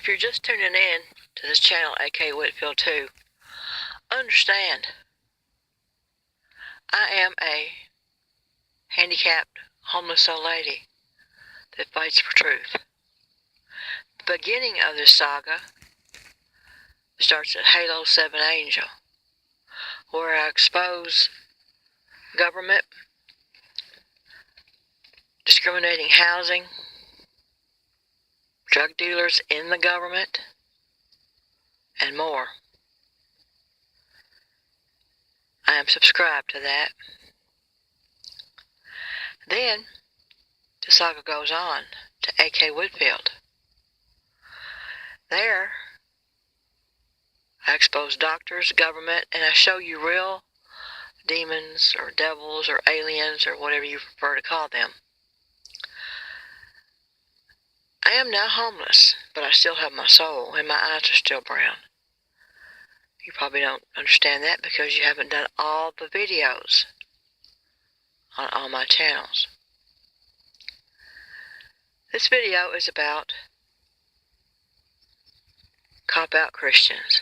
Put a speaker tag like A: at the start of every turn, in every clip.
A: If you're just tuning in to this channel, aka Whitfield 2, understand I am a handicapped, homeless old lady that fights for truth. The beginning of this saga starts at Halo 7 Angel, where I expose government, discriminating housing, drug dealers in the government, and more. I am subscribed to that. Then the saga goes on to A.K. Whitfield. There, I expose doctors, government, and I show you real demons or devils or aliens or whatever you prefer to call them. I am now homeless, but I still have my soul, and my eyes are still brown. You probably don't understand that because you haven't done all the videos on all my channels. This video is about cop-out Christians.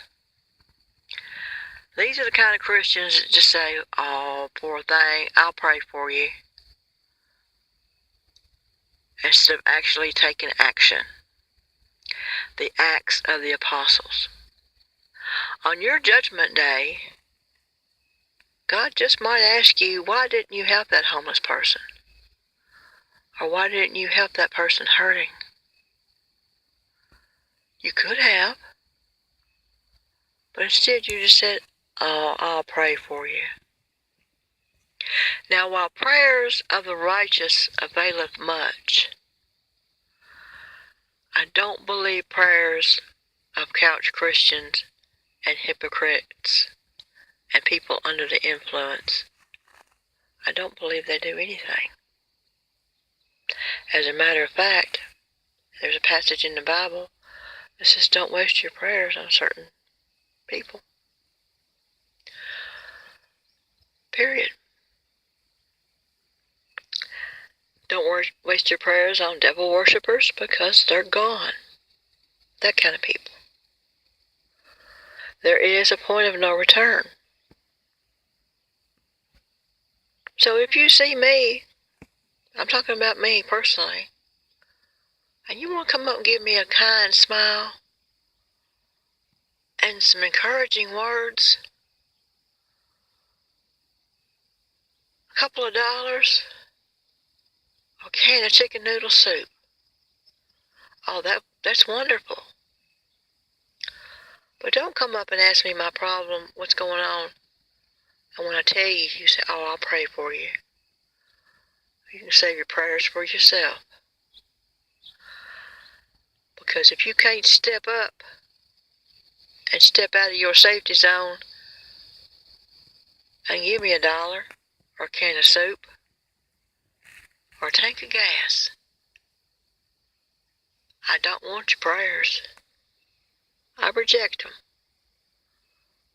A: These are the kind of Christians that just say, "Oh, poor thing, I'll pray for you," instead of actually taking action. The Acts of the Apostles. On your judgment day, God just might ask you, why didn't you help that homeless person? Or why didn't you help that person hurting? You could have, but instead you just said, "Oh, I'll pray for you." Now, while prayers of the righteous availeth much, I don't believe prayers of couch Christians and hypocrites and people under the influence, I don't believe they do anything. As a matter of fact, there's a passage in the Bible that says don't waste your prayers on certain people. Period. Don't waste your prayers on devil worshippers because they're gone. That kind of people. There is a point of no return. So if you see me, I'm talking about me personally, and you want to come up and give me a kind smile and some encouraging words, a couple of dollars, or a can of chicken noodle soup, oh, that's wonderful. But don't come up and ask me my problem, what's going on, and when I tell you, you say, "Oh, I'll pray for you." You can save your prayers for yourself. Because if you can't step up and step out of your safety zone and give me a dollar or a can of soup or a tank of gas, I don't want your prayers. I reject them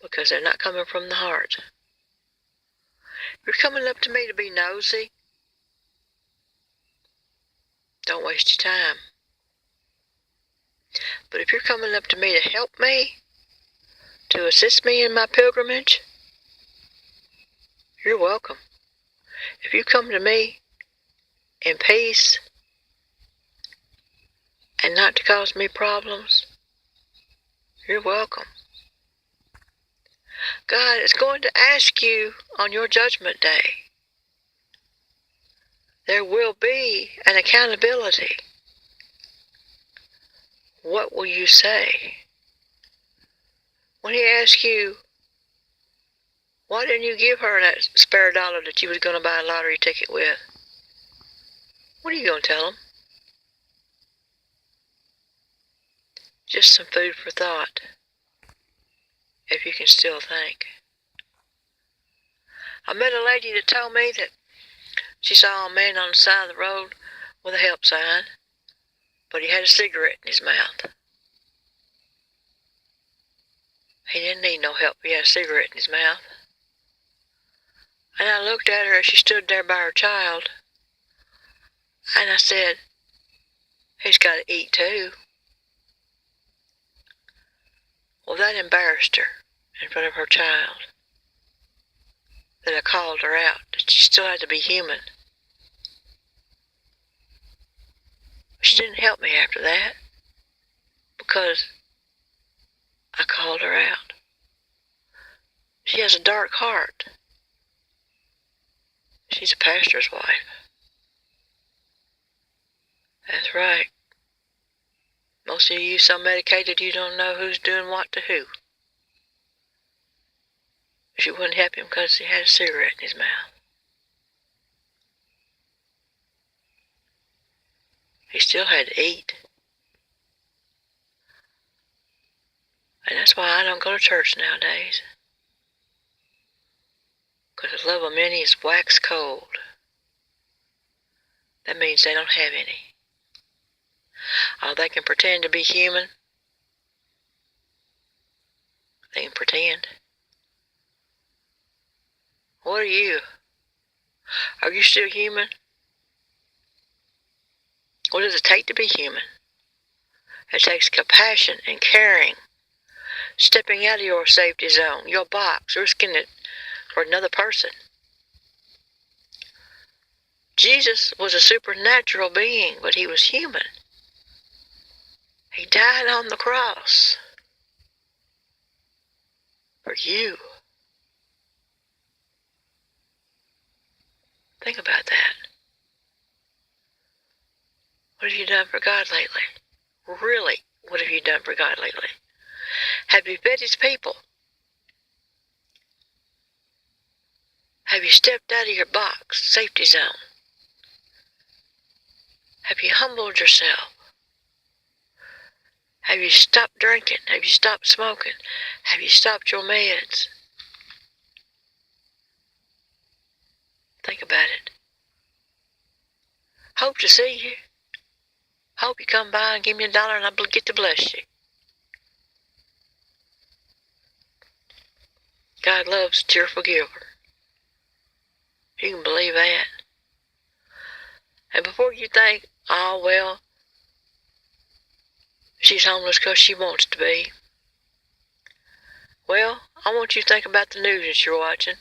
A: because they're not coming from the heart. If you're coming up to me to be nosy, don't waste your time. But if you're coming up to me to help me, to assist me in my pilgrimage, you're welcome. If you come to me in peace and not to cause me problems, you're welcome. God is going to ask you on your judgment day. There will be an accountability. What will you say? When he asks you, why didn't you give her that spare dollar that you was going to buy a lottery ticket with? What are you going to tell him? Just some food for thought, if you can still think. I met a lady that told me that she saw a man on the side of the road with a help sign, but he had a cigarette in his mouth. He didn't need no help, he had a cigarette in his mouth. And I looked at her as she stood there by her child, and I said, he's got to eat too. Well, that embarrassed her in front of her child, that I called her out, that she still had to be human. She didn't help me after that because I called her out. She has a dark heart. She's a pastor's wife. That's right. Most of you so medicated you don't know who's doing what to who. She wouldn't help him because he had a cigarette in his mouth. He still had to eat. And that's why I don't go to church nowadays. Because the love of many is wax cold. That means they don't have any. Oh, they can pretend to be human. They can pretend. What are you? Are you still human? What does it take to be human? It takes compassion and caring. Stepping out of your safety zone, your box, risking it for another person. Jesus was a supernatural being, but he was human. He died on the cross for you. Think about that. What have you done for God lately? Really, what have you done for God lately? Have you fed his people? Have you stepped out of your box, safety zone? Have you humbled yourself? Have you stopped drinking? Have you stopped smoking? Have you stopped your meds? Think about it. Hope to see you. Hope you come by and give me $1 and I'll get to bless you. God loves a cheerful giver. You can believe that. And before you think, oh, well, she's homeless because she wants to be. Well, I want you to think about the news that you're watching.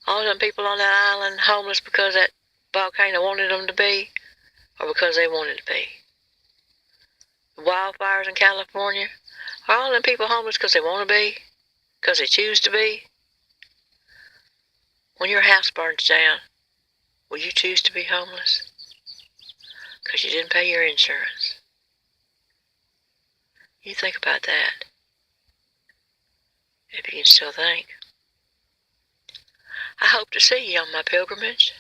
A: All them people on that island homeless because that volcano wanted them to be, or because they wanted to be. The wildfires in California, are all them people homeless because they want to be? Because they choose to be? When your house burns down, will you choose to be homeless? Because you didn't pay your insurance. You think about that. If you can still think. I hope to see you on my pilgrimage.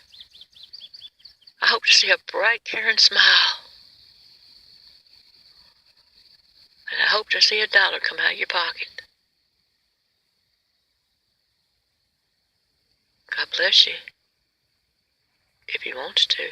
A: I hope to see a bright, caring smile. And I hope to see $1 come out of your pocket. God bless you, if he wants to.